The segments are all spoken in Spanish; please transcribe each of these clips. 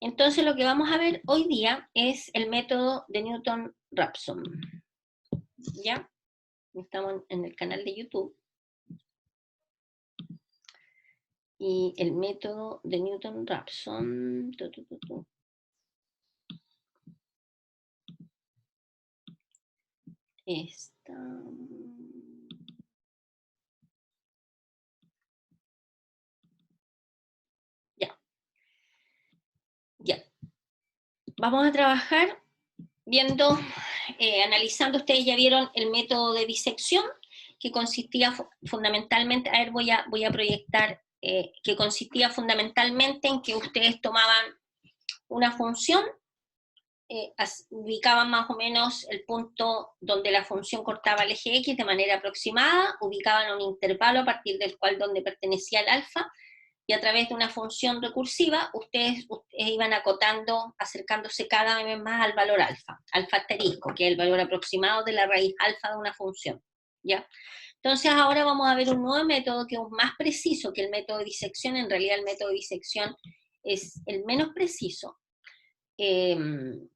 Entonces lo que vamos a ver hoy día es el método de Newton-Raphson. ¿Ya? Estamos en el canal de YouTube. Y el método de Newton-Raphson. Esta. Ya. Vamos a trabajar viendo, analizando, ustedes ya vieron el método de disección, que consistía fundamentalmente, a ver, voy a proyectar, que consistía fundamentalmente en que ustedes tomaban una función, ubicaban más o menos el punto donde la función cortaba el eje X de manera aproximada, ubicaban un intervalo a partir del cual donde pertenecía el alfa, y a través de una función recursiva, ustedes iban acotando, acercándose cada vez más al valor alfa asterisco, que es el valor aproximado de la raíz alfa de una función, ¿ya? Entonces ahora vamos a ver un nuevo método que es más preciso que el método de disección. En realidad el método de disección es el menos preciso. El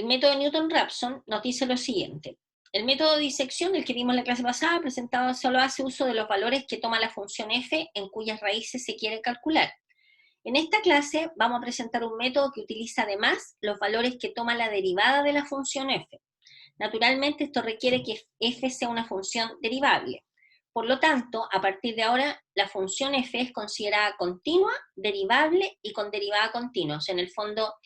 método de Newton-Raphson nos dice lo siguiente. El método de disección, el que vimos en la clase pasada, presentado, solo hace uso de los valores que toma la función f en cuyas raíces se quiere calcular. En esta clase vamos a presentar un método que utiliza además los valores que toma la derivada de la función f. Naturalmente esto requiere que f sea una función derivable. Por lo tanto, a partir de ahora, la función f es considerada continua, derivable y con derivada continua. O sea, en el fondo,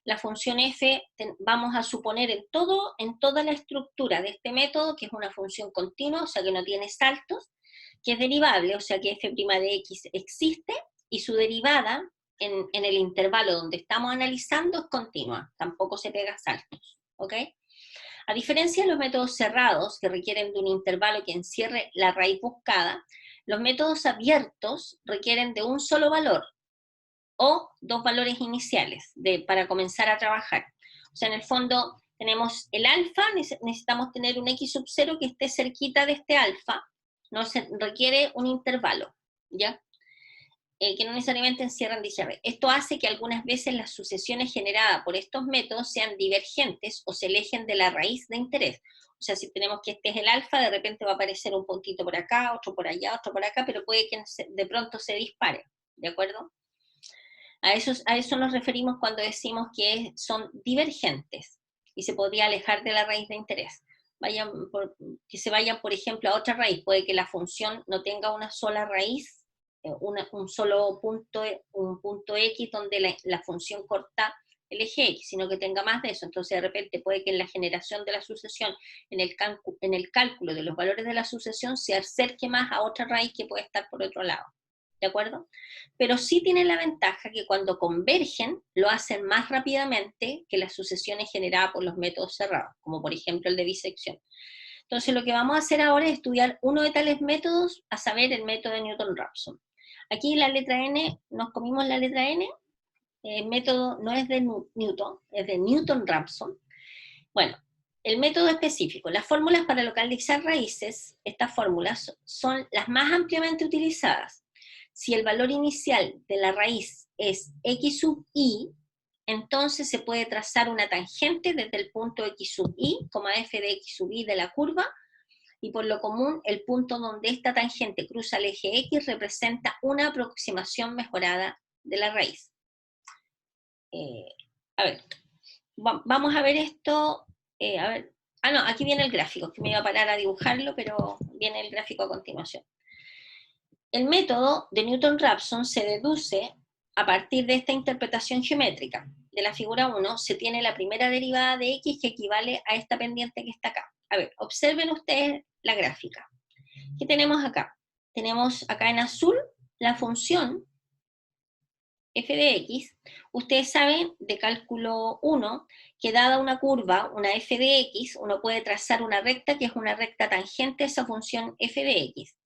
la función f vamos a suponer en toda la estructura de este método que es una función continua, o sea que no tiene saltos, que es derivable, o sea que f' de x existe, y su derivada en el intervalo donde estamos analizando es continua, tampoco se pega saltos, ¿ok? A diferencia de los métodos cerrados, que requieren de un intervalo que encierre la raíz buscada, los métodos abiertos requieren de un solo valor, o dos valores iniciales para comenzar a trabajar. O sea, en el fondo tenemos el alfa, necesitamos tener un x sub 0 que esté cerquita de este alfa, no se requiere un intervalo, ¿ya? Que no necesariamente encierran dicha red. Esto hace que algunas veces las sucesiones generadas por estos métodos sean divergentes o se alejen de la raíz de interés. O sea, si tenemos que este es el alfa, de repente va a aparecer un puntito por acá, otro por allá, otro por acá, pero puede que de pronto se dispare, ¿de acuerdo? A eso nos referimos cuando decimos que son divergentes y se podría alejar de la raíz de interés. Que se vayan, por ejemplo, a otra raíz. Puede que la función no tenga una sola raíz, un solo punto, un punto X donde la función corta el eje X, sino que tenga más de eso. Entonces, de repente, puede que en la generación de la sucesión, en el cálculo de los valores de la sucesión, se acerque más a otra raíz que puede estar por otro lado. ¿De acuerdo? Pero sí tienen la ventaja que cuando convergen lo hacen más rápidamente que las sucesiones generadas por los métodos cerrados, como por ejemplo el de bisección. Entonces lo que vamos a hacer ahora es estudiar uno de tales métodos, a saber el método de Newton-Raphson. Aquí la letra N, nos comimos la letra N, el método no es de Newton, es de Newton-Raphson. Bueno, el método específico, las fórmulas para localizar raíces, estas fórmulas son las más ampliamente utilizadas. Si el valor inicial de la raíz es x sub i, entonces se puede trazar una tangente desde el punto x sub i, f de x sub i de la curva, y por lo común el punto donde esta tangente cruza el eje x representa una aproximación mejorada de la raíz. A ver, vamos a ver esto, a ver, no, aquí viene el gráfico, que me iba a parar a dibujarlo, pero viene el gráfico a continuación. El método de Newton-Raphson se deduce a partir de esta interpretación geométrica. De la figura 1 se tiene la primera derivada de x que equivale a esta pendiente que está acá. A ver, observen ustedes la gráfica. ¿Qué tenemos acá? Tenemos acá en azul la función f de x. Ustedes saben de cálculo 1 que dada una curva, una f de x, uno puede trazar una recta que es una recta tangente a esa función f de x.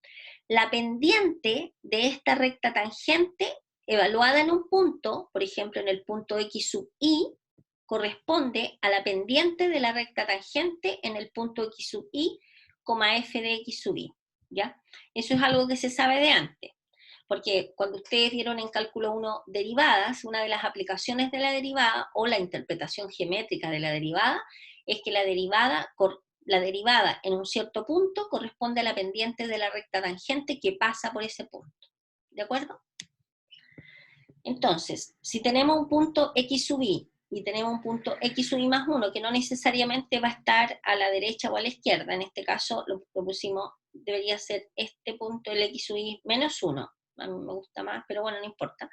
La pendiente de esta recta tangente, evaluada en un punto, por ejemplo en el punto x sub i, corresponde a la pendiente de la recta tangente en el punto x sub i, f de x sub i, ¿ya? Eso es algo que se sabe de antes. Porque cuando ustedes vieron en cálculo 1 derivadas, una de las aplicaciones de la derivada o la interpretación geométrica de la derivada es que la derivada en un cierto punto corresponde a la pendiente de la recta tangente que pasa por ese punto. ¿De acuerdo? Entonces, si tenemos un punto x sub i y tenemos un punto x sub i más 1, que no necesariamente va a estar a la derecha o a la izquierda, en este caso lo pusimos, debería ser este punto, el x sub i menos 1, a mí me gusta más, pero bueno, no importa.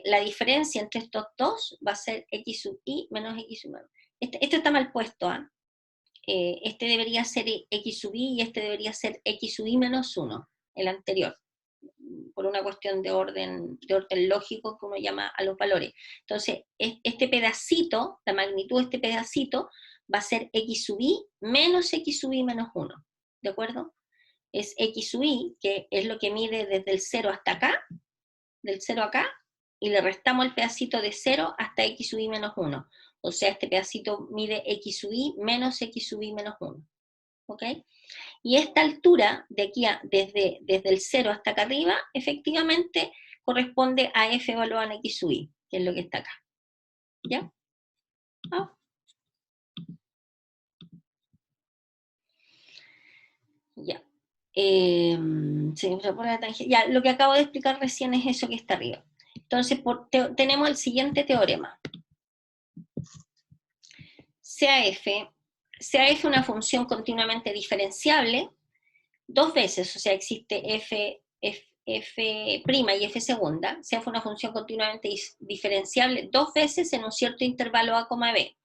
La diferencia entre estos dos va a ser x sub i menos x sub i. Este está mal puesto, ¿ah? Este debería ser x sub i y este debería ser x sub i menos 1, el anterior, por una cuestión de orden lógico que uno llama a los valores. Entonces, este pedacito, la magnitud de este pedacito, va a ser x sub i menos x sub i menos 1, ¿de acuerdo? Es x sub i, que es lo que mide desde el 0 hasta acá, del 0 acá, y le restamos el pedacito de 0 hasta x sub i menos 1. O sea, este pedacito mide x sub i menos x sub i menos 1. ¿Ok? Y esta altura, de aquí desde el 0 hasta acá arriba, efectivamente corresponde a f evaluado en x sub i, que es lo que está acá. ¿Ya? Ah. Ya. Ya, lo que acabo de explicar recién es eso que está arriba. Entonces, tenemos el siguiente teorema. Sea f una función continuamente diferenciable dos veces, o sea, existe f' y f segunda, sea una función continuamente diferenciable dos veces en un cierto intervalo a, b,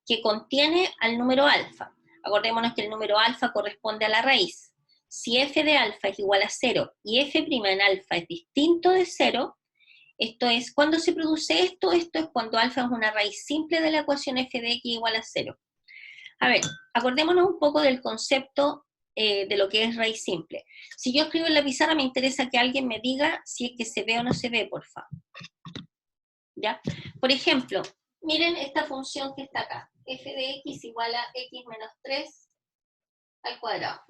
que contiene al número alfa. Acordémonos que el número alfa corresponde a la raíz. Si f de alfa es igual a 0 y f' en alfa es distinto de 0, esto es, ¿cuándo se produce esto? Esto es cuando alfa es una raíz simple de la ecuación f de x igual a 0. A ver, acordémonos un poco del concepto de lo que es raíz simple. Si yo escribo en la pizarra, me interesa que alguien me diga si es que se ve o no se ve, por favor. ¿Ya? Por ejemplo, miren esta función que está acá. F de x igual a x menos 3 al cuadrado.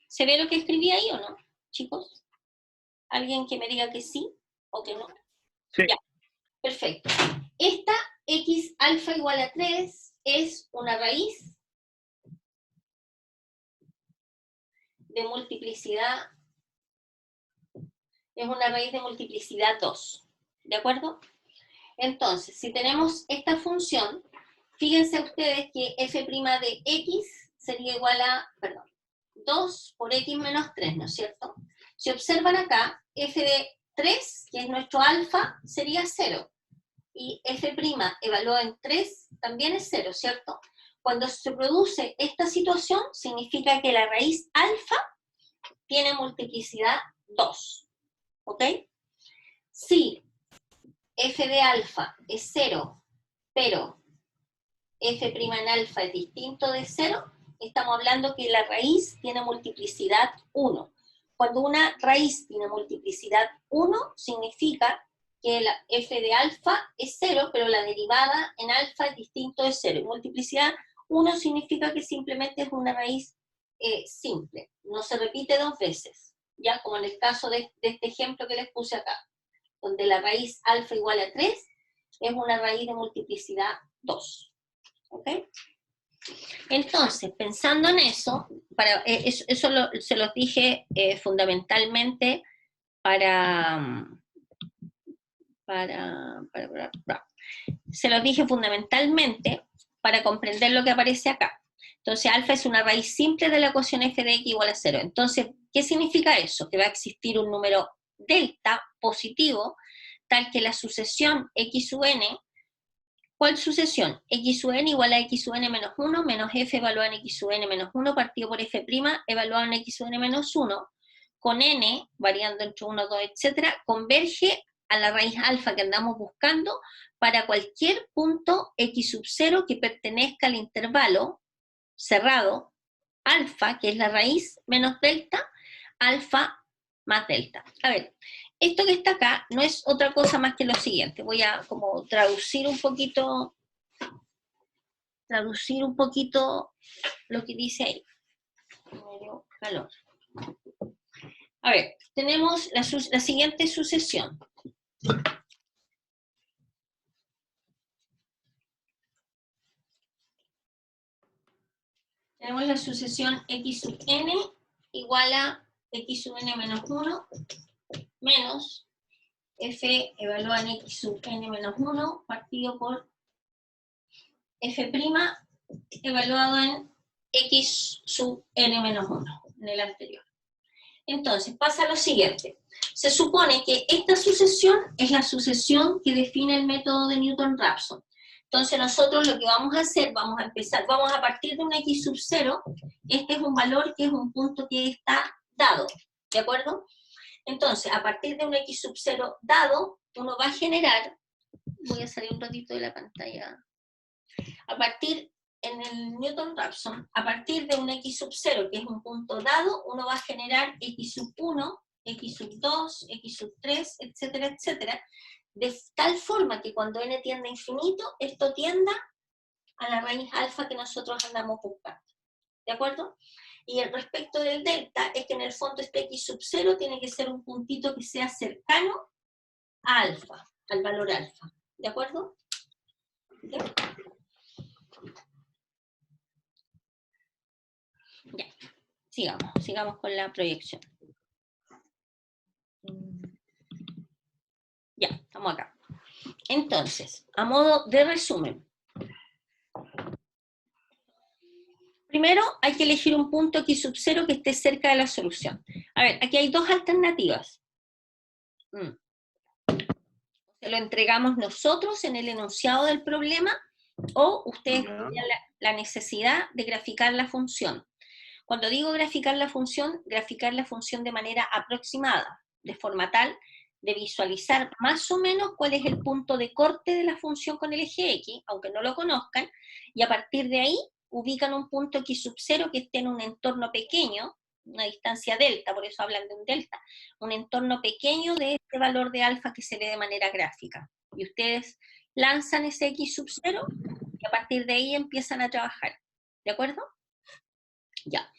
¿Se ve lo que escribí ahí o no, chicos? ¿Alguien que me diga que sí o que no? Sí. Ya, perfecto. Esta x alfa igual a 3 es una raíz de multiplicidad, es una raíz de multiplicidad 2, ¿de acuerdo? Entonces, si tenemos esta función, fíjense ustedes que f' de x sería igual a, 2 por x menos 3, ¿no es cierto? Si observan acá, f de 3, que es nuestro alfa, sería 0. Y f' evaluado en 3 también es 0, ¿cierto? Cuando se produce esta situación, significa que la raíz alfa tiene multiplicidad 2, ¿ok? Si f de alfa es 0, pero f' en alfa es distinto de 0, estamos hablando que la raíz tiene multiplicidad 1. Cuando una raíz tiene multiplicidad 1, significa que la f de alfa es 0, pero la derivada en alfa es distinto de 0. Y multiplicidad 1 significa que simplemente es una raíz simple, no se repite dos veces, ya como en el caso de este ejemplo que les puse acá, donde la raíz alfa igual a 3 es una raíz de multiplicidad 2. ¿Ok? Entonces, pensando en eso, se los dije fundamentalmente se los dije fundamentalmente para comprender lo que aparece acá. Entonces, alfa es una raíz simple de la ecuación f de x igual a 0. Entonces, ¿qué significa eso? Que va a existir un número delta positivo, tal que la sucesión x sub n. ¿Cuál sucesión? X sub n igual a x sub n menos 1 menos f evaluado en x sub n menos 1 partido por f' evaluado en x sub n menos 1, con n variando entre 1, 2, etc., converge a la raíz alfa que andamos buscando para cualquier punto x sub 0 que pertenezca al intervalo cerrado alfa, que es la raíz, menos delta, alfa más delta. A ver, esto que está acá no es otra cosa más que lo siguiente. Voy a como traducir un poquito lo que dice ahí. Me dio calor. A ver, tenemos la siguiente sucesión. Tenemos la sucesión x sub n igual a x sub n menos 1 menos f evaluado en x sub n menos 1 partido por f' evaluado en x sub n menos 1, en el anterior. Entonces, pasa lo siguiente. Se supone que esta sucesión es la sucesión que define el método de Newton-Raphson. Entonces, nosotros lo que vamos a hacer, vamos a partir de un x sub 0, este es un valor que es un punto que está dado, ¿de acuerdo? Entonces, a partir de un x sub 0 dado, uno va a generar, voy a salir un ratito de la pantalla, a partir, en el Newton-Raphson, a partir de un x sub 0, que es un punto dado, uno va a generar x sub 1, x sub 2, x sub 3, etcétera, etcétera, de tal forma que cuando n tiende a infinito, esto tienda a la raíz alfa que nosotros andamos buscando. ¿De acuerdo? Y respecto del delta, es que en el fondo este x sub 0 tiene que ser un puntito que sea cercano a alfa, al valor alfa. ¿De acuerdo? ¿Ya? Ya, sigamos con la proyección. Ya, estamos acá. Entonces, a modo de resumen, primero hay que elegir un punto x sub 0 que esté cerca de la solución. A ver, aquí hay dos alternativas. Se lo entregamos nosotros en el enunciado del problema, o ustedes tienen la necesidad de graficar la función. Cuando digo graficar la función de manera aproximada, de forma tal de visualizar más o menos cuál es el punto de corte de la función con el eje X, aunque no lo conozcan, y a partir de ahí ubican un punto X sub 0 que esté en un entorno pequeño, una distancia delta, por eso hablan de un delta, un entorno pequeño de este valor de alfa que se ve de manera gráfica. Y ustedes lanzan ese X sub 0 y a partir de ahí empiezan a trabajar. ¿De acuerdo? Ya.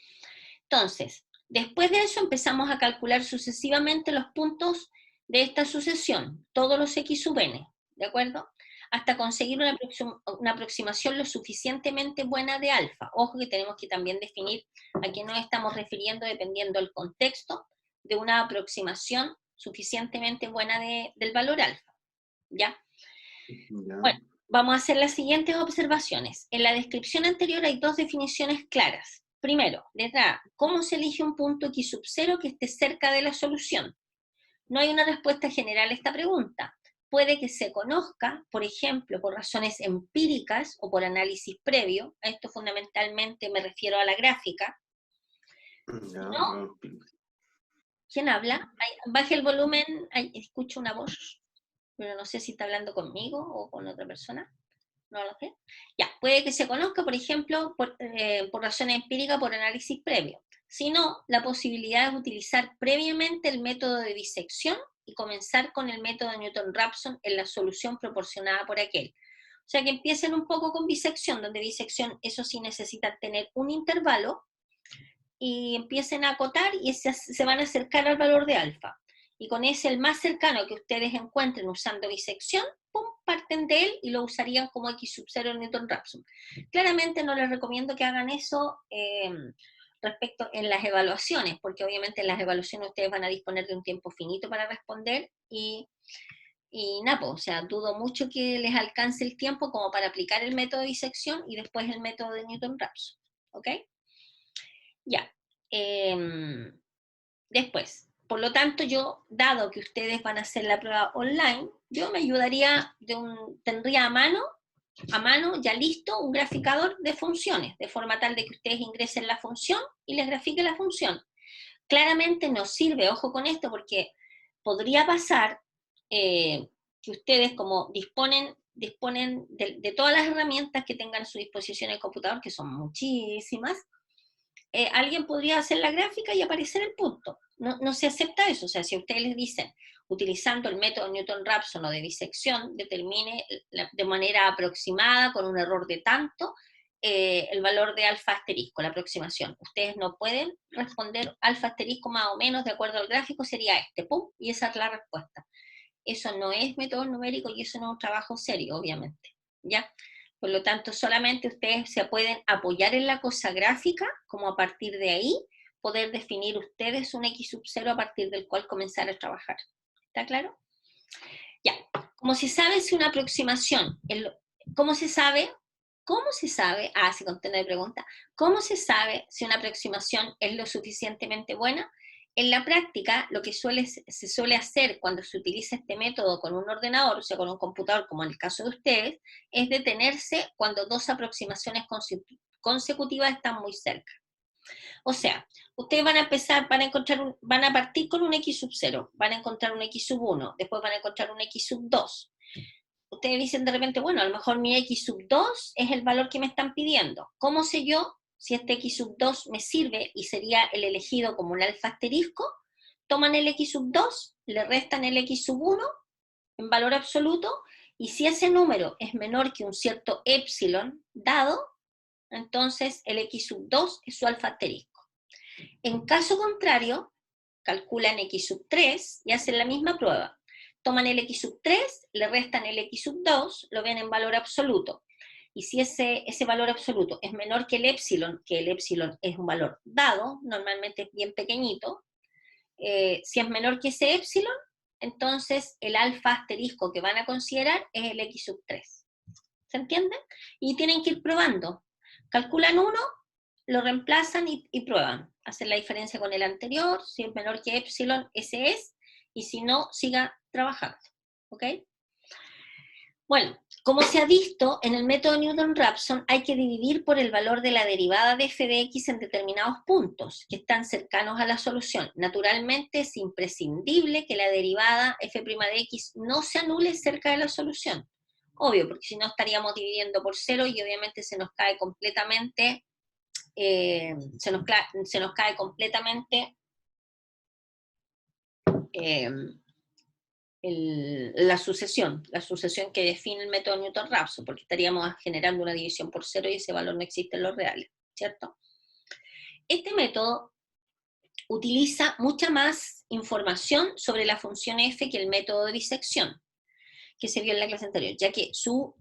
Entonces, después de eso empezamos a calcular sucesivamente los puntos de esta sucesión, todos los x sub n, ¿de acuerdo? Hasta conseguir una aproximación lo suficientemente buena de alfa. Ojo que tenemos que también definir a qué nos estamos refiriendo dependiendo del contexto de una aproximación suficientemente buena del valor alfa, ¿ya? Bueno, vamos a hacer las siguientes observaciones. En la descripción anterior hay dos definiciones claras. Primero, letra A, ¿cómo se elige un punto x sub 0 que esté cerca de la solución? No hay una respuesta general a esta pregunta. Puede que se conozca, por ejemplo, por razones empíricas o por análisis previo. A esto fundamentalmente me refiero a la gráfica. ¿No? ¿Quién habla? Baje el volumen, escucho una voz, pero no sé si está hablando conmigo o con otra persona. No lo sé. Ya, puede que se conozca, por ejemplo, por razones empíricas, por análisis previo. Si no, la posibilidad de utilizar previamente el método de disección y comenzar con el método de Newton-Raphson en la solución proporcionada por aquel. O sea, que empiecen un poco con disección, donde disección, eso sí, necesitan tener un intervalo, y empiecen a acotar y se van a acercar al valor de alfa. Y con ese, el más cercano que ustedes encuentren usando disección, ¡pum!, parten de él y lo usarían como x sub 0 en Newton-Raphson. Claramente no les recomiendo que hagan eso respecto en las evaluaciones, porque obviamente en las evaluaciones ustedes van a disponer de un tiempo finito para responder y nada, o sea, dudo mucho que les alcance el tiempo como para aplicar el método de disección y después el método de Newton-Raphson, ¿ok? Ya. Después, por lo tanto, yo, dado que ustedes van a hacer la prueba online, yo me ayudaría, tendría a mano ya listo un graficador de funciones, de forma tal de que ustedes ingresen la función y les grafique la función. Claramente nos sirve, ojo con esto, porque podría pasar que ustedes, como disponen de todas las herramientas que tengan a su disposición en el computador, que son muchísimas, alguien podría hacer la gráfica y aparecer el punto. No se acepta eso. O sea, si ustedes les dicen, utilizando el método Newton-Raphson o de disección, determine de manera aproximada, con un error de tanto, el valor de alfa asterisco, la aproximación. Ustedes no pueden responder alfa asterisco más o menos de acuerdo al gráfico, sería este, pum, y esa es la respuesta. Eso no es método numérico y eso no es un trabajo serio, obviamente, ¿ya? Por lo tanto, solamente ustedes se pueden apoyar en la cosa gráfica, como a partir de ahí, poder definir ustedes un X sub 0 a partir del cual comenzar a trabajar. ¿Está claro? Ya, como se sabe si una aproximación, ¿cómo se sabe? ¿Cómo se sabe? Ah, se contesta de pregunta. ¿Cómo se sabe si una aproximación es lo suficientemente buena? En la práctica, lo que se suele hacer cuando se utiliza este método con un ordenador, o sea, con un computador, como en el caso de ustedes, es detenerse cuando dos aproximaciones consecutivas están muy cerca. O sea, ustedes van a empezar, van a partir con un X sub 0, van a encontrar un X sub 1, después van a encontrar un X sub 2. Ustedes dicen de repente, bueno, a lo mejor mi X sub 2 es el valor que me están pidiendo. ¿Cómo sé yo si este X sub 2 me sirve y sería el elegido como un alfa asterisco? Toman el X sub 2, le restan el X sub 1 en valor absoluto, y si ese número es menor que un cierto epsilon dado, entonces el X sub 2 es su alfa asterisco. En caso contrario, calculan X sub 3 y hacen la misma prueba. Toman el X sub 3, le restan el X sub 2, lo ven en valor absoluto. Y si ese valor absoluto es menor que el epsilon es un valor dado, normalmente es bien pequeñito, si es menor que ese epsilon, entonces el alfa asterisco que van a considerar es el X sub 3. ¿Se entiende? Y tienen que ir probando. Calculan uno, lo reemplazan y prueban. Hacen la diferencia con el anterior, si es menor que epsilon, ese es, y si no, siga trabajando. ¿Ok? Bueno, como se ha visto, en el método Newton-Raphson hay que dividir por el valor de la derivada de f de x en determinados puntos, que están cercanos a la solución. Naturalmente es imprescindible que la derivada f' de x no se anule cerca de la solución. Obvio, porque si no estaríamos dividiendo por 0 y obviamente se nos cae completamente la sucesión que define el método Newton-Raphson, porque estaríamos generando una división por 0 y ese valor no existe en los reales, ¿cierto? Este método utiliza mucha más información sobre la función f que el método de disección que se vio en la clase anterior, ya que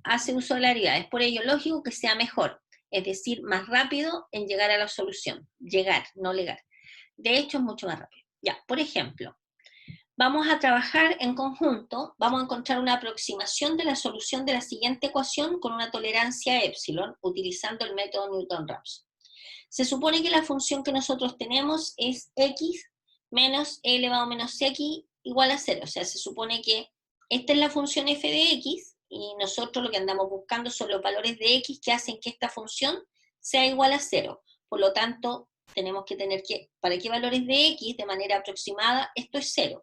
hace uso de la derivada. Es por ello lógico que sea mejor, es decir, más rápido en llegar a la solución. Llegar, no legar. De hecho, es mucho más rápido. Ya, por ejemplo, vamos a trabajar en conjunto, vamos a encontrar una aproximación de la solución de la siguiente ecuación con una tolerancia a epsilon, utilizando el método Newton-Raphson. Se supone que la función que nosotros tenemos es x menos e elevado a menos x igual a 0. O sea, se supone que esta es la función f de x, y nosotros lo que andamos buscando son los valores de x que hacen que esta función sea igual a 0. Por lo tanto, tenemos que tener ¿para qué valores de x? De manera aproximada, esto es 0.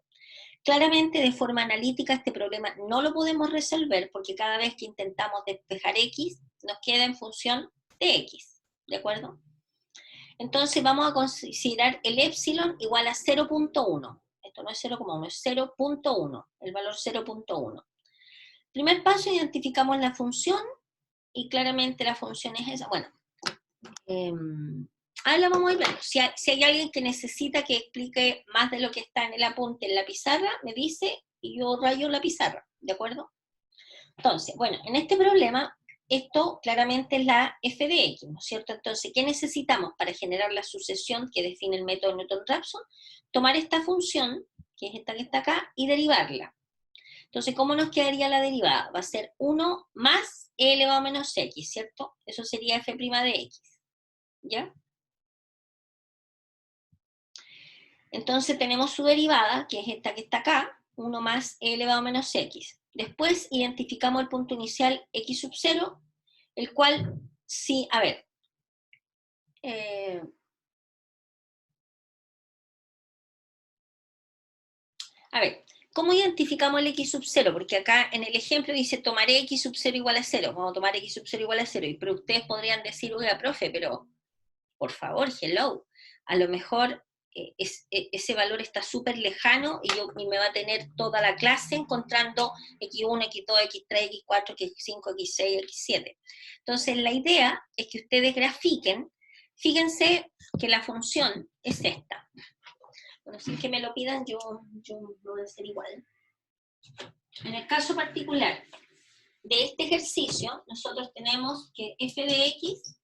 Claramente, de forma analítica, este problema no lo podemos resolver, porque cada vez que intentamos despejar x, nos queda en función de x, ¿de acuerdo? Entonces vamos a considerar el epsilon igual a 0.1. Esto no es 0,1, es 0.1, el valor 0.1. Primer paso, identificamos la función, y claramente la función es esa. Bueno, ahí la vamos a ir viendo. Si hay alguien que necesita que explique más de lo que está en el apunte en la pizarra, me dice, y yo rayo la pizarra, ¿de acuerdo? Entonces, bueno, en este problema, esto claramente es la f de x, ¿no es cierto? Entonces, ¿qué necesitamos para generar la sucesión que define el método Newton-Raphson? Tomar esta función, que es esta que está acá, y derivarla. Entonces, ¿cómo nos quedaría la derivada? Va a ser 1 más e elevado a menos x, ¿cierto? Eso sería f' de x, ¿ya? Entonces tenemos su derivada, que es esta que está acá, 1 más e elevado a menos x. Después identificamos el punto inicial x sub 0, el cual, sí, a ver, ¿cómo identificamos el x sub 0? Porque acá en el ejemplo dice tomaré x sub 0 igual a 0, vamos a tomar x sub 0 igual a 0, pero ustedes podrían decir, oiga, profe, pero por favor, hello, a lo mejor ese valor está súper lejano y me va a tener toda la clase encontrando x1, x2, x3, x4, x5, x6, x7. Entonces la idea es que ustedes grafiquen, fíjense que la función es esta. Bueno, si es que me lo pidan, yo lo voy a hacer igual. En el caso particular de este ejercicio, nosotros tenemos que f de x,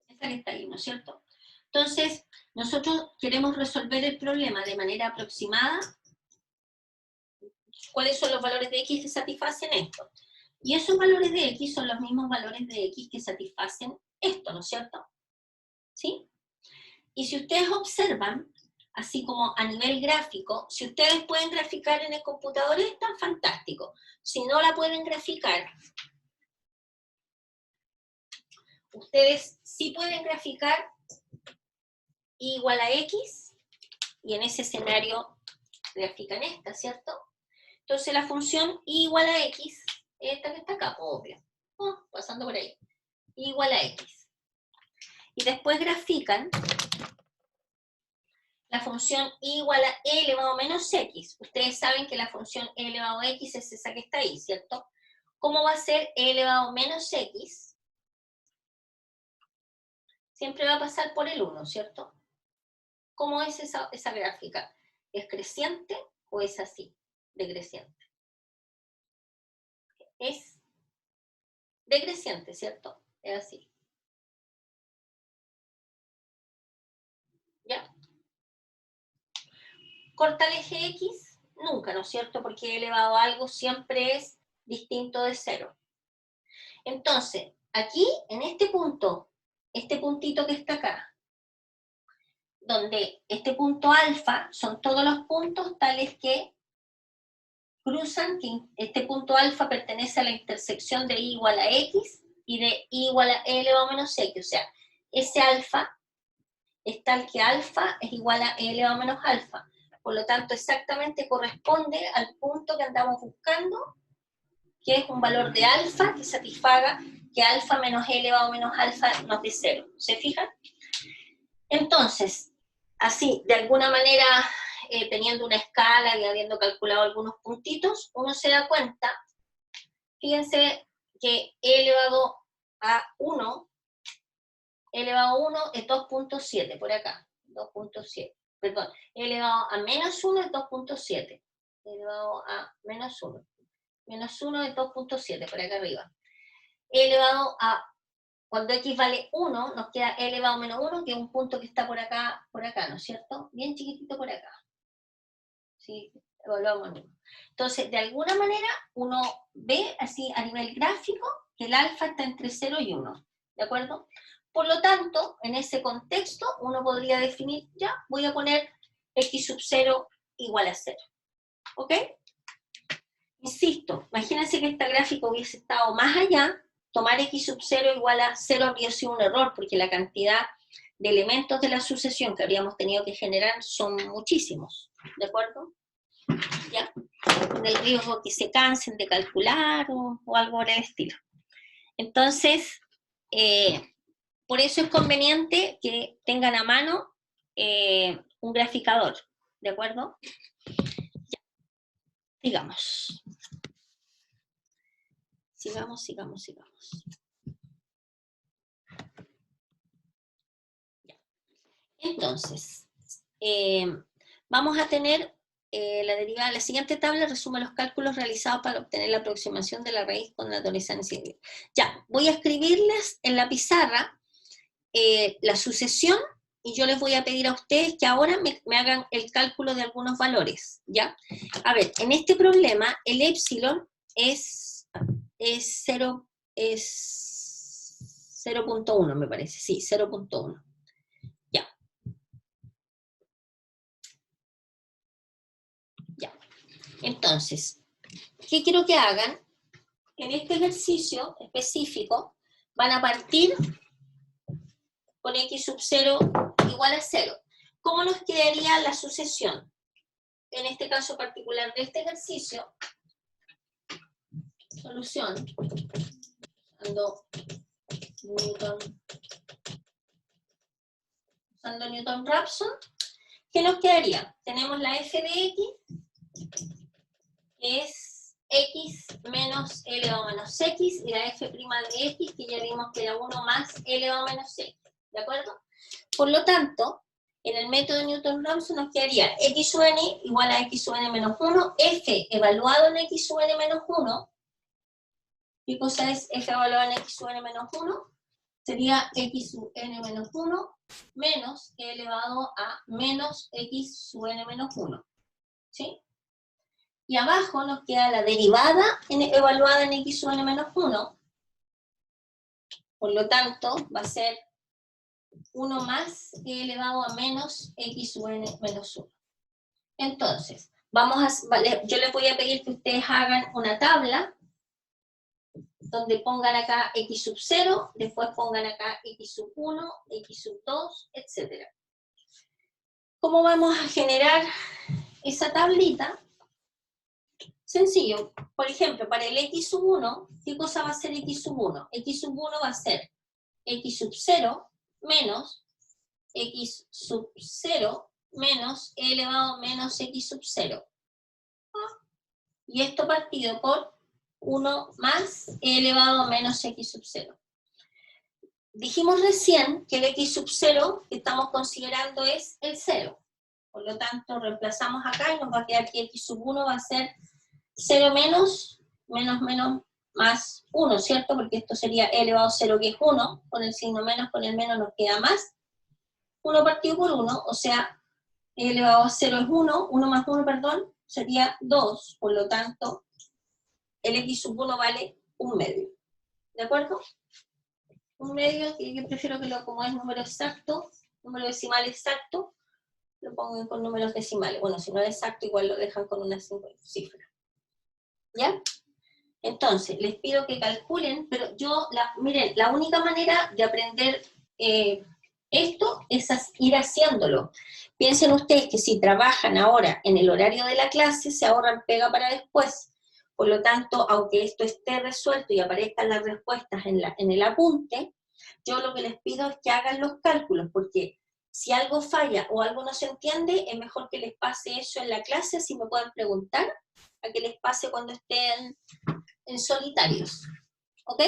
esta que está ahí, ¿no es cierto? Entonces, nosotros queremos resolver el problema de manera aproximada. ¿Cuáles son los valores de x que satisfacen esto? Y esos valores de x son los mismos valores de x que satisfacen esto, ¿no es cierto? ¿Sí? Y si ustedes observan, así como a nivel gráfico, si ustedes pueden graficar en el computador, es tan fantástico. Si no la pueden graficar, ustedes sí pueden graficar y igual a x, y en ese escenario grafican esta, ¿cierto? Entonces la función y igual a x, esta que está acá, obvio, pasando por ahí, igual a x. Y después grafican la función igual a e elevado a menos x. Ustedes saben que la función e elevado a x es esa que está ahí, ¿cierto? ¿Cómo va a ser e elevado a menos x? Siempre va a pasar por el 1, ¿cierto? ¿Cómo es esa gráfica? ¿Es creciente o es así, decreciente? Es decreciente, ¿cierto? Es así. ¿Ya? ¿Corta el eje X? Nunca, ¿no es cierto? Porque elevado a algo siempre es distinto de 0. Entonces, aquí, en este punto, este puntito que está acá, donde este punto alfa son todos los puntos tales que cruzan, que este punto alfa pertenece a la intersección de y igual a x y de y igual a e elevado a menos x, o sea, ese alfa es tal que alfa es igual a e elevado a menos alfa, por lo tanto exactamente corresponde al punto que andamos buscando, que es un valor de alfa que satisfaga que alfa menos e elevado a menos alfa nos dé 0, ¿se fijan? Entonces, así, de alguna manera, teniendo una escala y habiendo calculado algunos puntitos, uno se da cuenta, fíjense que e elevado a 1, e elevado a 1 es 2.7, por acá, 2.7, perdón, e elevado a menos 1 es 2.7, e elevado a menos 1 es 2.7, por acá arriba, e elevado a, cuando x vale 1, nos queda e elevado a menos 1, que es un punto que está por acá, ¿no es cierto? Bien chiquitito por acá. ¿Sí? Evaluamos. Entonces, de alguna manera, uno ve así a nivel gráfico que el alfa está entre 0 y 1, ¿de acuerdo? Por lo tanto, en ese contexto, uno podría definir, ya, voy a poner x sub 0 igual a 0, ¿ok? Insisto, imagínense que esta gráfica hubiese estado más allá, tomar x sub 0 igual a 0 habría sido un error, porque la cantidad de elementos de la sucesión que habríamos tenido que generar son muchísimos, ¿de acuerdo? ¿Ya? Con el riesgo que se cansen de calcular o algo por el estilo. Entonces, por eso es conveniente que tengan a mano un graficador, ¿de acuerdo? Ya. Sigamos. Sigamos. Ya. Entonces, vamos a tener la derivada. La siguiente tabla resume los cálculos realizados para obtener la aproximación de la raíz con naturaleza en sí. Ya, voy a escribirles en la pizarra la sucesión y yo les voy a pedir a ustedes que ahora me hagan el cálculo de algunos valores, ¿ya? A ver, en este problema el épsilon es 0.1, me parece, sí, 0.1. Ya. Entonces, ¿qué quiero que hagan? En este ejercicio específico van a partir con x sub 0 igual a 0. ¿Cómo nos quedaría la sucesión? En este caso particular de este ejercicio, solución, usando Newton usando Newton-Raphson, ¿qué nos quedaría? Tenemos la f de x, que es x menos e elevado a menos x, y la f' de x, que ya vimos que era 1 más e elevado a menos x, ¿de acuerdo? Por lo tanto, en el método de Newton-Raphson nos quedaría x sub n igual a x sub n menos 1, f evaluado en x sub n menos 1. ¿Qué cosa es f evaluado en x sub n menos 1? Sería x sub n menos 1 menos e elevado a menos x sub n menos 1. ¿Sí? Y abajo nos queda la derivada evaluada en x sub n menos 1. Por lo tanto, va a ser 1 más e elevado a menos x sub n menos 1. Entonces, yo les voy a pedir que ustedes hagan una tabla donde pongan acá x sub 0, después pongan acá x sub 1, x sub 2, etc. ¿Cómo vamos a generar esa tablita? Sencillo. Por ejemplo, para el x sub 1, ¿qué cosa va a ser x sub 1? X sub 1 va a ser x sub 0 menos x sub 0 menos e elevado a menos x sub 0. Y esto partido por 1 más e elevado a menos x sub 0. Dijimos recién que el x sub 0 que estamos considerando es el 0. Por lo tanto, reemplazamos acá y nos va a quedar que x sub 1 va a ser 0 menos más 1, ¿cierto? Porque esto sería e elevado a 0, que es 1. Con el signo menos, con el menos nos queda más. 1 partido por 1, o sea, e elevado a 0 es 1, 1 más 1, perdón, sería 2. Por lo tanto, el x sub 1 vale 1 medio. ¿De acuerdo? 1 medio, que yo prefiero que como es número exacto, número decimal exacto, lo pongan con números decimales. Bueno, si no es exacto, igual lo dejan con una cifra. ¿Ya? Entonces, les pido que calculen, pero miren, la única manera de aprender esto es ir haciéndolo. Piensen ustedes que si trabajan ahora en el horario de la clase, se ahorran pega para después. Por lo tanto, aunque esto esté resuelto y aparezcan las respuestas en el apunte, yo lo que les pido es que hagan los cálculos, porque si algo falla o algo no se entiende, es mejor que les pase eso en la clase, así me pueden preguntar, a que les pase cuando estén en solitarios. ¿Ok?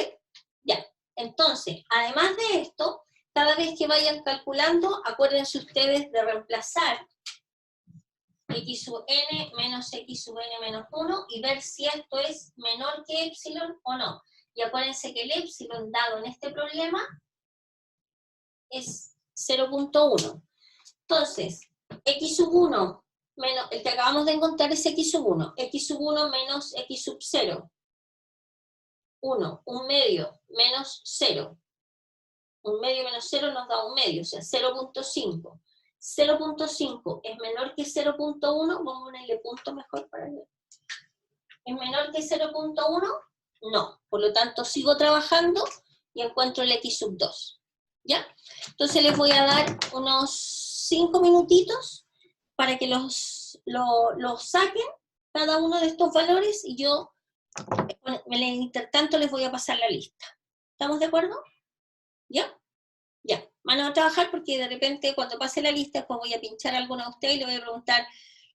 Ya. Entonces, además de esto, cada vez que vayan calculando, acuérdense ustedes de reemplazar x sub n menos x sub n menos 1 y ver si esto es menor que epsilon o no. Y acuérdense que el epsilon dado en este problema es 0.1. Entonces, x sub 1 menos, el que acabamos de encontrar es x sub 1. X sub 1 menos x sub 0. 1, 1 medio menos 0. 1 medio menos 0 nos da 1 medio, o sea, 0.5. 0.5 es menor que 0.1, vamos a ponerle punto mejor para ver. ¿Es menor que 0.1? No. Por lo tanto, sigo trabajando y encuentro el x sub 2. ¿Ya? Entonces les voy a dar unos 5 minutitos para que los saquen, cada uno de estos valores, y yo, en el intertanto, les voy a pasar la lista. ¿Estamos de acuerdo? ¿Ya? Ya. Van a trabajar porque de repente cuando pase la lista, pues voy a pinchar a alguno de ustedes y le voy a preguntar,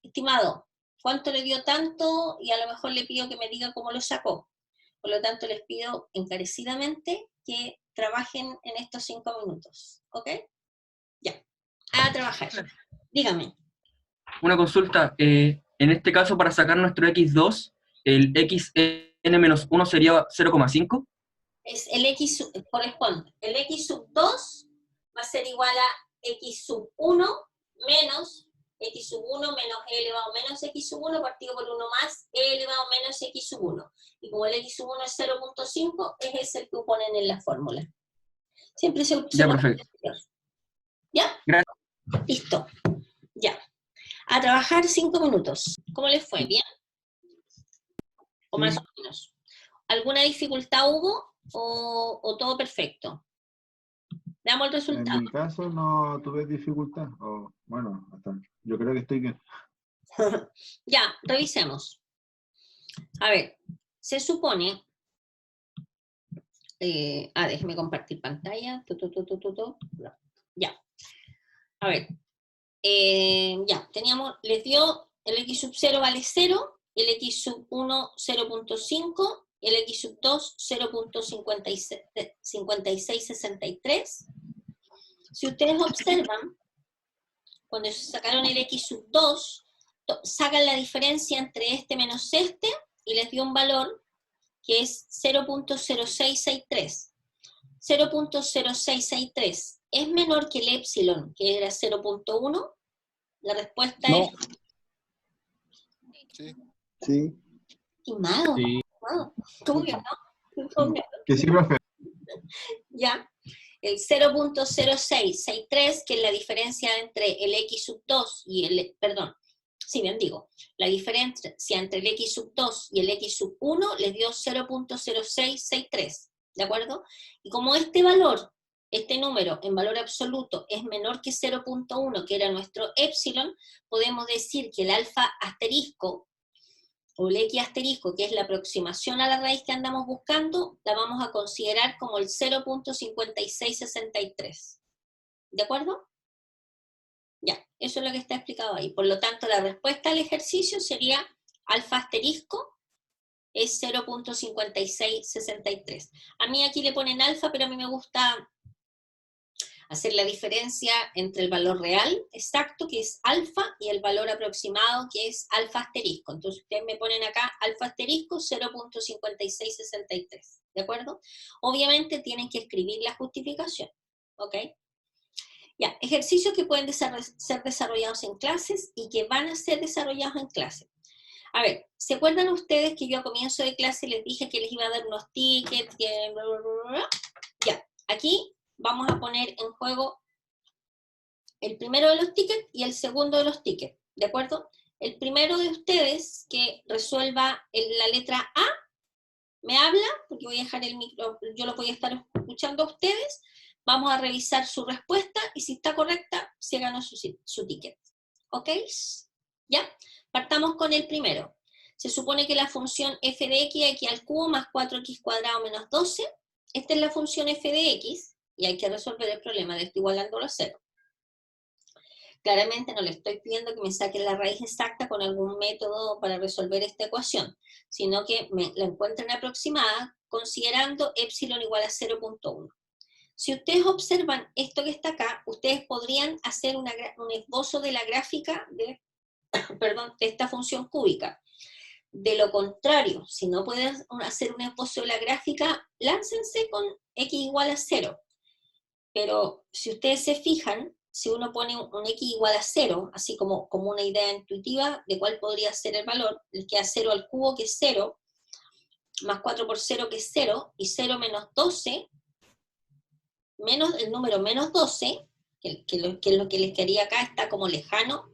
estimado, ¿cuánto le dio tanto? Y a lo mejor le pido que me diga cómo lo sacó. Por lo tanto, les pido encarecidamente que trabajen en estos 5 minutos. ¿Ok? Ya. A trabajar. Dígame. Una consulta. En este caso, para sacar nuestro x2, el xn-1 sería 0,5. Es el x corresponde. El x sub 2 va a ser igual a x sub 1 menos x sub 1 menos e elevado menos x sub 1 partido por 1 más e elevado menos x sub 1. Y como el x sub 1 es 0.5, es ese el que ponen en la fórmula. Siempre se Ya, perfecto. ¿Ya? Gracias. Listo. Ya. A trabajar 5 minutos. ¿Cómo les fue? ¿Bien? ¿O más o menos? ¿Alguna dificultad hubo o todo perfecto? Veamos el resultado. En mi caso no tuve dificultad. Bueno, yo creo que estoy bien. Ya, revisemos. A ver, se supone... déjeme compartir pantalla. Ya. A ver, ya, les dio el x sub 0 vale 0, el x sub 1 0.5, el x sub 2 0.5663. Si ustedes observan, cuando sacaron el x sub 2, sacan la diferencia entre este menos este, y les dio un valor que es 0.0663. 0.0663 es menor que el epsilon, que era 0.1. La respuesta No. es... Sí. Sí. Estimado, Sí. ¿cómo que no? ¿Cómo que no? Que sí, profe. Ya, el 0.0663, que es la diferencia entre el x sub 2 y el, perdón, sí, bien digo, la diferencia entre el x sub 2 y el x sub 1 les dio 0.0663, ¿de acuerdo? Y como este valor, este número en valor absoluto es menor que 0.1, que era nuestro epsilon, podemos decir que el alfa asterisco, o el x asterisco, que es la aproximación a la raíz que andamos buscando, la vamos a considerar como el 0.5663. ¿De acuerdo? Ya, eso es lo que está explicado ahí. Por lo tanto, la respuesta al ejercicio sería alfa asterisco es 0.5663. A mí aquí le ponen alfa, pero a mí me gusta hacer la diferencia entre el valor real exacto, que es alfa, y el valor aproximado, que es alfa asterisco. Entonces ustedes me ponen acá alfa asterisco 0.5663, ¿de acuerdo? Obviamente tienen que escribir la justificación, ¿ok? Ya, ejercicios que pueden ser desarrollados en clases y que van a ser desarrollados en clase. A ver, ¿se acuerdan ustedes que yo a comienzo de clase les dije que les iba a dar unos tickets? Ya, aquí vamos a poner en juego el primero de los tickets y el segundo de los tickets, ¿de acuerdo? El primero de ustedes que resuelva la letra A, me habla, porque voy a dejar el micro, yo lo voy a estar escuchando a ustedes, vamos a revisar su respuesta y si está correcta, se ganó su ticket. ¿Ok? ¿Ya? Partamos con el primero. Se supone que la función f de x al cubo más 4x cuadrado menos 12, esta es la función f de x, y hay que resolver el problema de esto igualándolo a 0. Claramente no le estoy pidiendo que me saquen la raíz exacta con algún método para resolver esta ecuación, sino que la encuentren aproximada considerando epsilon igual a 0.1. Si ustedes observan esto que está acá, ustedes podrían hacer un esbozo de la gráfica de esta función cúbica. De lo contrario, si no pueden hacer un esbozo de la gráfica, láncense con x igual a 0. Pero si ustedes se fijan, si uno pone un x igual a 0, así como una idea intuitiva de cuál podría ser el valor, les queda 0 al cubo, que es 0, más 4 por 0, que es 0, y 0 menos 12, menos el número menos 12, que es lo que les quería acá, está como lejano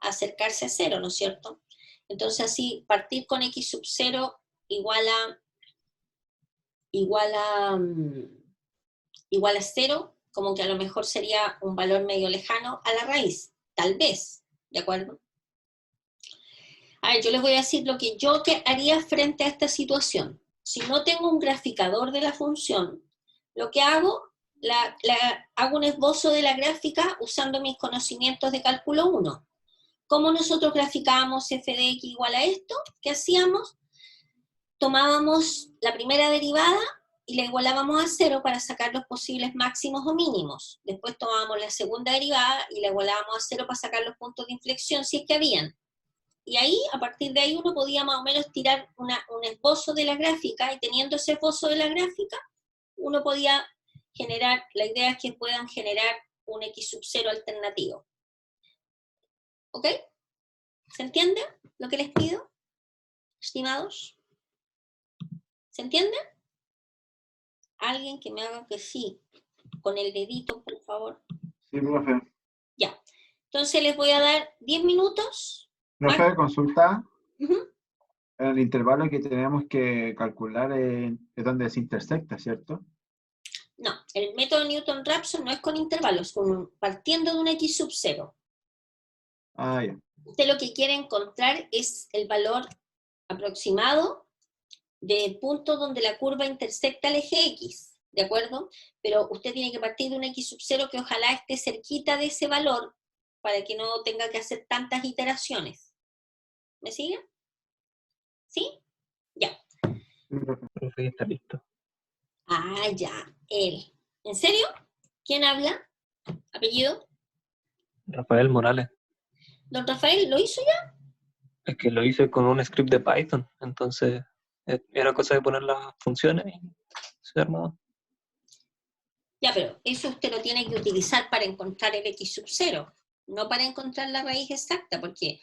a acercarse a 0, ¿no es cierto? Entonces así, partir con x sub 0 igual a 0, como que a lo mejor sería un valor medio lejano a la raíz, tal vez, ¿de acuerdo? A ver, yo les voy a decir lo que yo haría frente a esta situación. Si no tengo un graficador de la función, lo que hago, hago un esbozo de la gráfica usando mis conocimientos de cálculo 1. ¿Cómo nosotros graficábamos f de x igual a esto? ¿Qué hacíamos? Tomábamos la primera derivada y la igualábamos a 0 para sacar los posibles máximos o mínimos. Después tomábamos la segunda derivada y la igualábamos a 0 para sacar los puntos de inflexión, si es que habían. Y ahí, a partir de ahí, uno podía más o menos tirar un esbozo de la gráfica, y teniendo ese esbozo de la gráfica, uno podía generar, la idea es que puedan generar un x sub 0 alternativo. ¿Ok? ¿Se entiende lo que les pido, estimados? ¿Se entiende? Alguien que me haga que sí, con el dedito, por favor. Sí, profe. Ya. Entonces les voy a dar 10 minutos. Profe, consulta. Uh-huh. El intervalo que tenemos que calcular es donde se intersecta, ¿cierto? No, el método Newton-Raphson no es con intervalos, partiendo de un x sub 0. Ah, ya. Usted lo que quiere encontrar es el valor aproximado del punto donde la curva intersecta el eje X. ¿de acuerdo? Pero usted tiene que partir de un x sub 0 que ojalá esté cerquita de ese valor para que no tenga que hacer tantas iteraciones. ¿Me siguen? ¿Sí? Ya. Profe, ya está listo. Ah, ya, él. ¿En serio? ¿Quién habla? ¿Apellido? Rafael Morales. ¿Don Rafael lo hizo ya? Es que lo hice con un script de Python, entonces era cosa de poner las funciones y se armaba. Ya, pero eso usted lo tiene que utilizar para encontrar el x sub 0, no para encontrar la raíz exacta, porque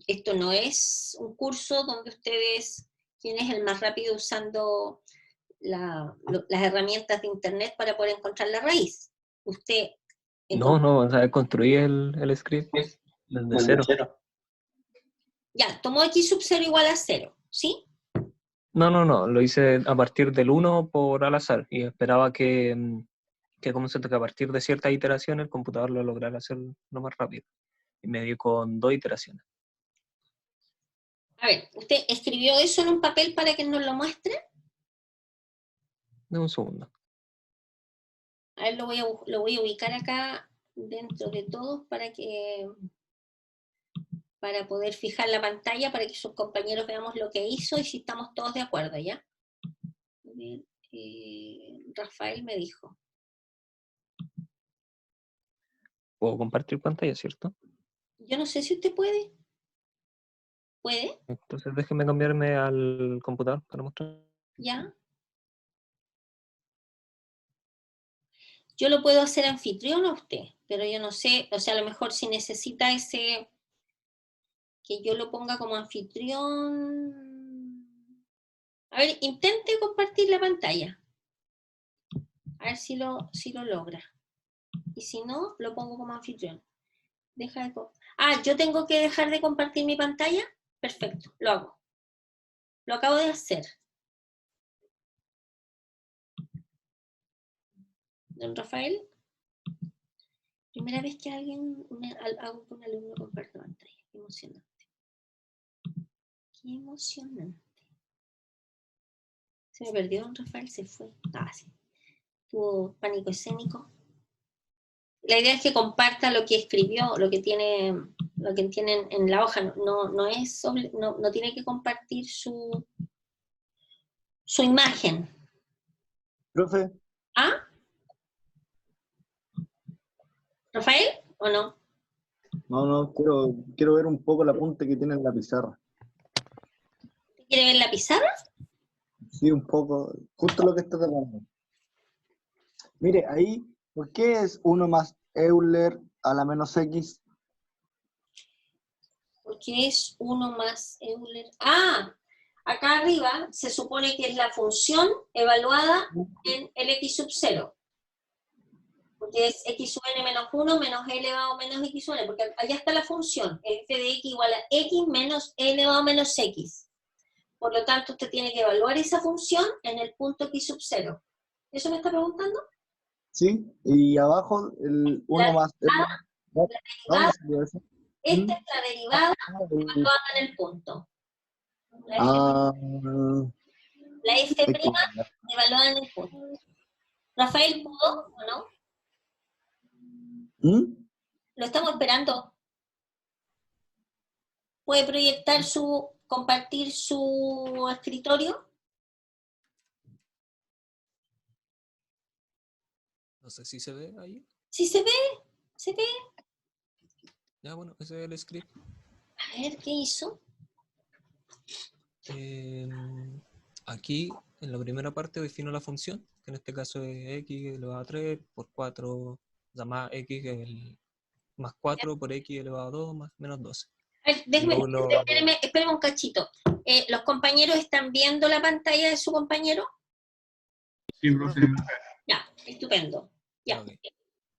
esto no es un curso donde ustedes, quién es el más rápido usando las herramientas de internet para poder encontrar la raíz. Usted... No, o sea, construí el script desde cero. Ya, tomó x sub 0 igual a 0, ¿sí? No, lo hice a partir del 1 por al azar y esperaba que como se toca a partir de ciertas iteraciones el computador lo lograra hacer lo más rápido. Y me dio con 2 iteraciones. A ver, ¿usted escribió eso en un papel para que nos lo muestre? Dame un segundo. A ver, lo voy a ubicar acá dentro de todos para poder fijar la pantalla, para que sus compañeros veamos lo que hizo y si estamos todos de acuerdo, ¿ya? A ver, Rafael me dijo. ¿Puedo compartir pantalla, cierto? Yo no sé si usted puede. ¿Puede? Entonces déjeme cambiarme al computador para mostrar. ¿Ya? Yo lo puedo hacer anfitrión a usted, pero yo no sé, o sea, a lo mejor si necesita que yo lo ponga como anfitrión. A ver, intente compartir la pantalla. A ver si lo logra. Y si no, lo pongo como anfitrión. Yo tengo que dejar de compartir mi pantalla. Perfecto, lo hago. Lo acabo de hacer. Don Rafael. Primera vez que hago que un alumno comparte pantalla. Qué emocionante. Qué emocionante. Se me perdió don Rafael, se fue. Sí. Tuvo pánico escénico. La idea es que comparta lo que escribió, lo que tienen en la hoja. No tiene que compartir su imagen. Profe, ¿Ah? ¿Rafael o no? no, quiero ver un poco el apunte que tiene en la pizarra. ¿Quiere ver la pizarra? Sí, un poco, justo lo que está tratando. Mire, ahí, ¿por qué es 1 más Euler a la menos X? Porque es 1 más Euler. Acá arriba se supone que es la función evaluada en el x sub 0. Porque es x sub n menos 1 menos e elevado menos x sub n, porque allá está la función, f de x igual a x menos e elevado menos x. Por lo tanto, usted tiene que evaluar esa función en el punto x sub 0. ¿Eso me está preguntando? Sí, y abajo el 1 más Euler. ¿Dónde salió eso? Esta es la derivada evaluada en el punto. La f' evaluada en el punto. ¿Rafael pudo o no? Lo estamos esperando. ¿Puede compartir su escritorio? No sé si se ve ahí. Sí, se ve. Ya, bueno, ese es el script. A ver, ¿qué hizo? Aquí, en la primera parte, defino la función, que en este caso es x elevado a 3 por 4, o sea, más x más 4 por x elevado a 2 más menos 12. A ver, espéreme un cachito. ¿Los compañeros están viendo la pantalla de su compañero? Sí, profe. Ya, estupendo. Ya, Okay.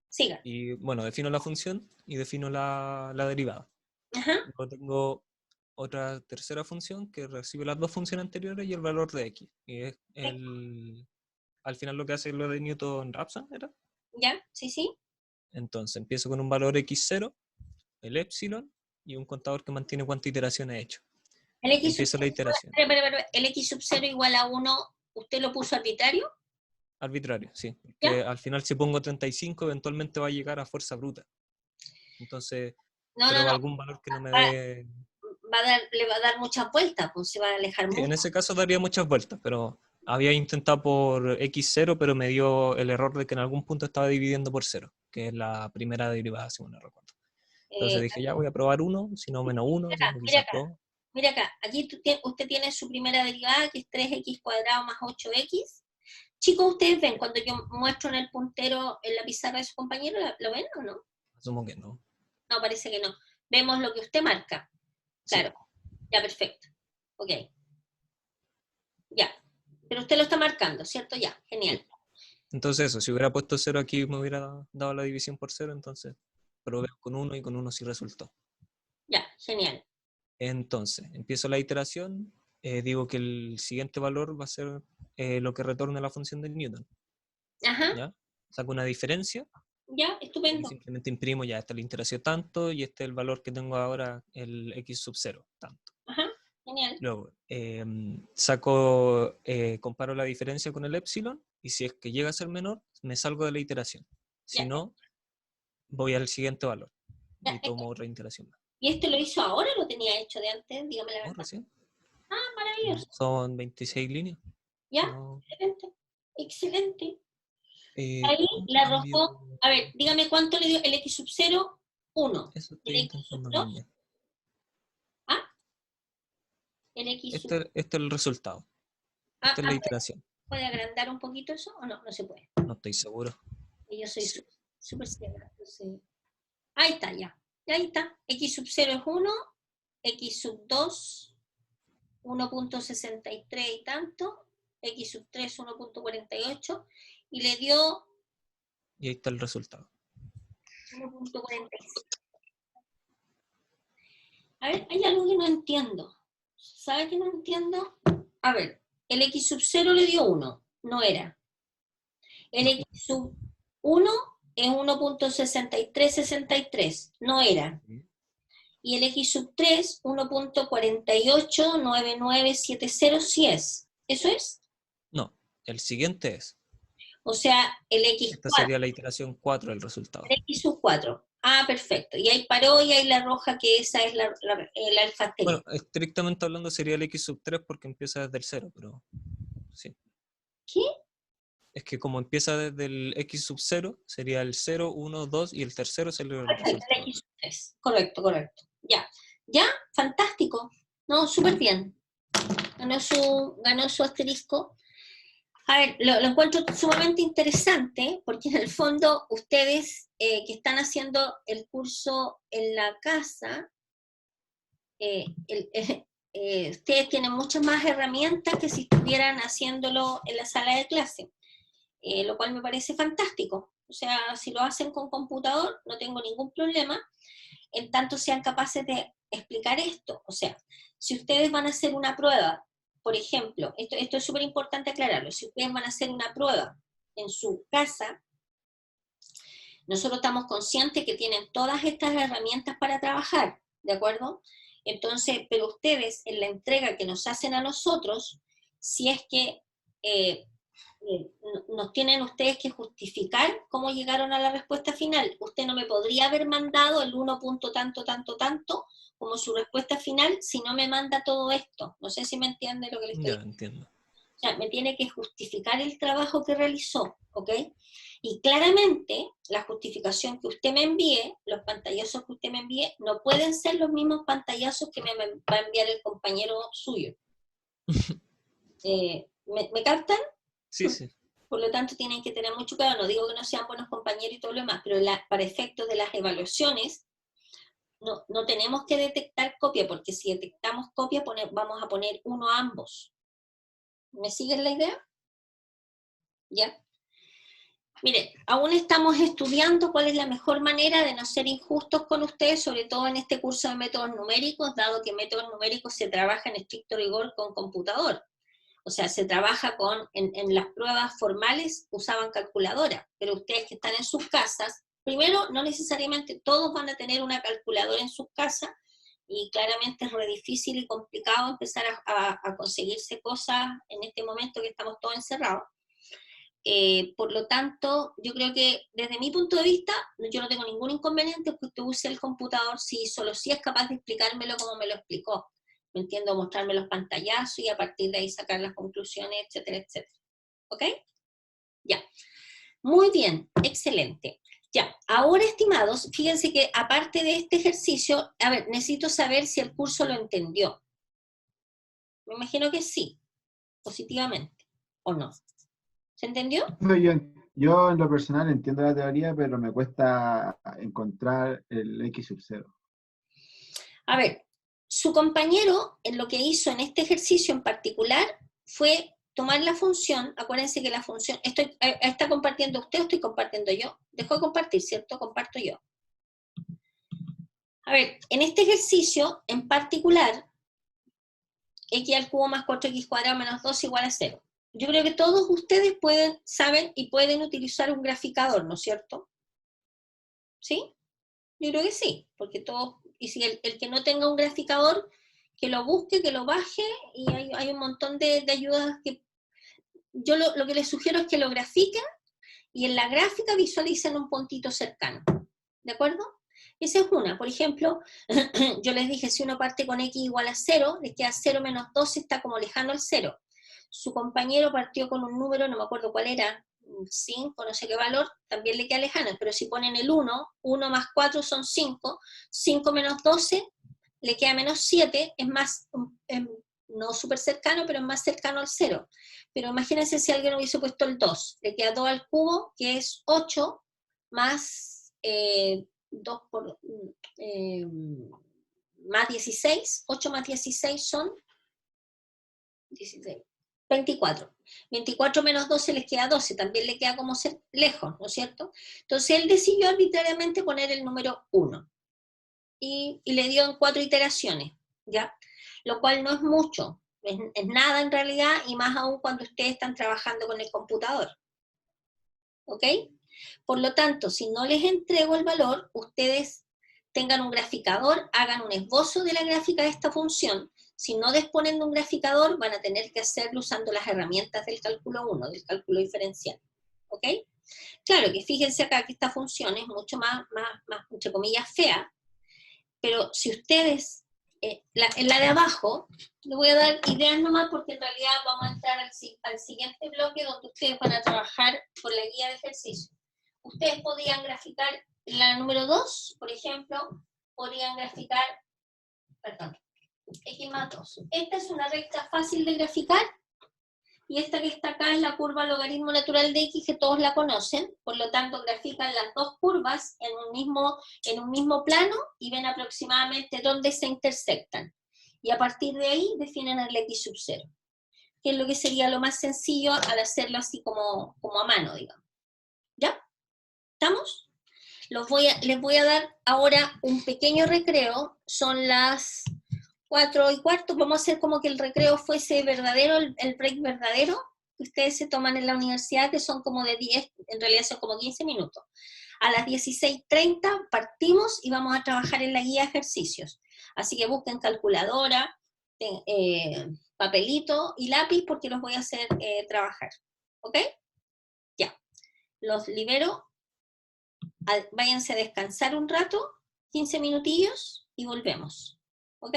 Siga. Y bueno, defino la función y defino la derivada. Ajá. Luego tengo otra tercera función que recibe las dos funciones anteriores y el valor de x. Y es al final lo que hace lo de Newton-Raphson, ¿era? Ya, sí. Entonces empiezo con un valor x0, el epsilon, y un contador que mantiene cuántas iteraciones he hecho. El x Empiezo la iteración. espera. ¿El x sub 0 igual a 1, usted lo puso arbitrario? Arbitrario, sí. Porque al final si pongo 35, eventualmente va a llegar a fuerza bruta. Entonces, No, prueba no. algún valor que no me Va, dé... le va a dar muchas vueltas, pues se va a alejar Sí, mucho. en ese caso daría muchas vueltas, pero había intentado por x0, pero me dio el error de que en algún punto estaba dividiendo por 0, que es la primera derivada, según no recuerdo. Entonces dije, ya voy a probar 1, si no menos 1, si no Mira quizás acá, 2. mira acá. Aquí usted tiene su primera derivada, que es 3x cuadrado más 8x. Chicos, ¿ustedes ven cuando yo muestro en el puntero en la pizarra de su compañero? ¿Lo ven o no? Asumo que no. No, parece que no. Vemos lo que usted marca. Sí. Claro. Ya, perfecto. Ok. Ya. Pero usted lo está marcando, ¿cierto? Ya. Genial. Entonces eso, si hubiera puesto 0 aquí me hubiera dado la división por 0, entonces probé con 1 y con 1 sí resultó. Ya, genial. Entonces, empiezo la iteración, digo que el siguiente valor va a ser lo que retorna la función de Newton. Ajá. ¿Ya? Saco una diferencia. Ya, Y estupendo. simplemente imprimo ya esta la iteración tanto y este es el valor que tengo ahora, el x sub 0, tanto. Ajá, genial. Luego, comparo la diferencia con el epsilon y si es que llega a ser menor, me salgo de la iteración. Si Ya. no, voy al siguiente valor Ya, y tomo otra iteración más. ¿y esto lo hizo ahora o lo tenía hecho de antes? Dígame la ¿No? verdad. Recién. Ah, maravilloso. Son 26 líneas. Ya, No, excelente. Excelente. eh, Ahí ¿cómo le cambio? arrojó. A ver, dígame cuánto le dio el x sub 0, 1. Eso El estoy x sub intentando 2, cambiar. ¿ah? El x sub. Este es el resultado. Esta es la iteración. ¿Puede agrandar un poquito eso o no? No se puede. No estoy seguro. Y yo soy súper ciega. Entonces... Ahí está, ya. Y ahí está. X sub 0 es 1, X sub 2, 1.63 y tanto, X sub 3, 1.48, y le dio Y ahí está el resultado. 1.46. A ver, hay algo que no entiendo. ¿Sabe que no entiendo? A ver, el X sub 0 le dio 1, no era. El No. X sub 1 es 1.6363, no era. Y el X sub 3, 1.489970 sí es. ¿Eso es? No, el siguiente es. O sea, el Esta X4, sería la iteración 4 del resultado. el X sub 4. Ah, perfecto. Y ahí paró y ahí la roja, que esa es el alfa asterisco. Bueno, estrictamente hablando sería el x sub 3 porque empieza desde el 0, pero sí. ¿Qué? Es que como empieza desde el x sub 0, sería el 0, 1, 2 y el tercero sería el Perfecto, el resultado. X sub 3. Correcto, correcto. Ya. Ya, fantástico. No, súper bien. Ganó su asterisco. A ver, lo encuentro sumamente interesante porque en el fondo ustedes que están haciendo el curso en la casa, ustedes tienen muchas más herramientas que si estuvieran haciéndolo en la sala de clase, lo cual me parece fantástico. O sea, si lo hacen con computador, no tengo ningún problema, en tanto sean capaces de explicar esto. O sea, si ustedes van a hacer una prueba, por ejemplo, esto es súper importante aclararlo, si ustedes van a hacer una prueba en su casa, nosotros estamos conscientes que tienen todas estas herramientas para trabajar, ¿de acuerdo? Entonces, pero ustedes en la entrega que nos hacen a nosotros, si es que nos tienen ustedes que justificar cómo llegaron a la respuesta final. Usted no me podría haber mandado el 1 punto tanto, tanto, tanto como su respuesta final si no me manda todo esto. No sé si me entiende lo que le estoy Ya, diciendo. entiendo. O sea, me tiene que justificar el trabajo que realizó, ¿ok? Y claramente la justificación que usted me envíe, los pantallazos que usted me envíe, no pueden ser los mismos pantallazos que me va a enviar el compañero suyo. ¿Me captan? Sí, sí. Por lo tanto, tienen que tener mucho cuidado. No digo que no sean buenos compañeros y todo lo demás, pero para efectos de las evaluaciones, no tenemos que detectar copia, porque si detectamos copia, vamos a poner 1 a ambos. ¿Me siguen la idea? ¿Ya? Mire, aún estamos estudiando cuál es la mejor manera de no ser injustos con ustedes, sobre todo en este curso de métodos numéricos, dado que métodos numéricos se trabaja en estricto rigor con computador. O sea, se trabaja en las pruebas formales usaban calculadora, pero ustedes que están en sus casas, primero, no necesariamente todos van a tener una calculadora en sus casas, y claramente es re difícil y complicado empezar a conseguirse cosas en este momento que estamos todos encerrados. Por lo tanto, yo creo que desde mi punto de vista, yo no tengo ningún inconveniente que usted use el computador si es capaz de explicármelo como me lo explicó. ¿Me entiendo? Mostrarme los pantallazos y a partir de ahí sacar las conclusiones, etcétera, etcétera. ¿Ok? Ya. Muy bien, excelente. Ya, ahora, estimados, fíjense que aparte de este ejercicio, a ver, necesito saber si el curso lo entendió. Me imagino que sí, positivamente, ¿o no? ¿Se entendió? No, yo en lo personal entiendo la teoría, pero me cuesta encontrar el X sub 0. A ver, su compañero en lo que hizo en este ejercicio en particular fue tomar la función, acuérdense que la función, ¿está compartiendo usted o estoy compartiendo yo? Dejó de compartir, ¿cierto? Comparto yo. A ver, en este ejercicio en particular, x al cubo más 4x cuadrado menos 2 igual a 0. Yo creo que todos ustedes saben y pueden utilizar un graficador, ¿no es cierto? ¿Sí? Yo creo que sí, porque todos, y si el que no tenga un graficador, que lo busque, que lo baje, y hay un montón de ayudas que... Yo lo que les sugiero es que lo grafiquen, y en la gráfica visualicen un puntito cercano, ¿de acuerdo? Esa es una. Por ejemplo, yo les dije, si uno parte con x igual a 0, les queda 0 menos 12, está como lejano al 0. Su compañero partió con un número, no me acuerdo cuál era, 5, no sé qué valor, también le queda lejano, pero si ponen el 1, 1 más 4 son 5, 5 menos 12 le queda menos 7, es más, no súper cercano, pero es más cercano al 0. Pero imagínense si alguien hubiese puesto el 2, le queda 2 al cubo, que es 8, más 2 por... más 16, 8 más 16 son 16. 24. 24 menos 12 les queda 12, también le queda como lejos, ¿no es cierto? Entonces él decidió arbitrariamente poner el número 1 y le dio en 4 iteraciones, ¿ya? Lo cual no es mucho, es nada en realidad, y más aún cuando ustedes están trabajando con el computador, ¿ok? Por lo tanto, si no les entrego el valor, ustedes tengan un graficador, hagan un esbozo de la gráfica de esta función. Si no disponen de un graficador, van a tener que hacerlo usando las herramientas del cálculo 1, del cálculo diferencial. ¿Ok? Claro que fíjense acá que esta función es mucho más entre comillas, fea, pero si ustedes, en la de abajo, les voy a dar ideas nomás porque en realidad vamos a entrar al siguiente bloque donde ustedes van a trabajar con la guía de ejercicio. Ustedes podrían graficar la número 2, por ejemplo, podrían graficar, perdón, x más 2. Esta es una recta fácil de graficar, y esta que está acá es la curva logaritmo natural de x, que todos la conocen, por lo tanto grafican las dos curvas en un mismo plano, y ven aproximadamente dónde se intersectan. Y a partir de ahí definen el x sub 0, que es lo que sería lo más sencillo al hacerlo así como a mano, digamos. ¿Ya? ¿Estamos? Les voy a dar ahora un pequeño recreo, son las 4:15, vamos a hacer como que el recreo fuese verdadero, el break verdadero, que ustedes se toman en la universidad, que son como de 10, en realidad son como 15 minutos. A las 16:30 partimos y vamos a trabajar en la guía de ejercicios. Así que busquen calculadora, papelito y lápiz, porque los voy a hacer trabajar. ¿Ok? Ya. Los libero. Váyanse a descansar un rato, 15 minutillos, y volvemos. ¿Ok?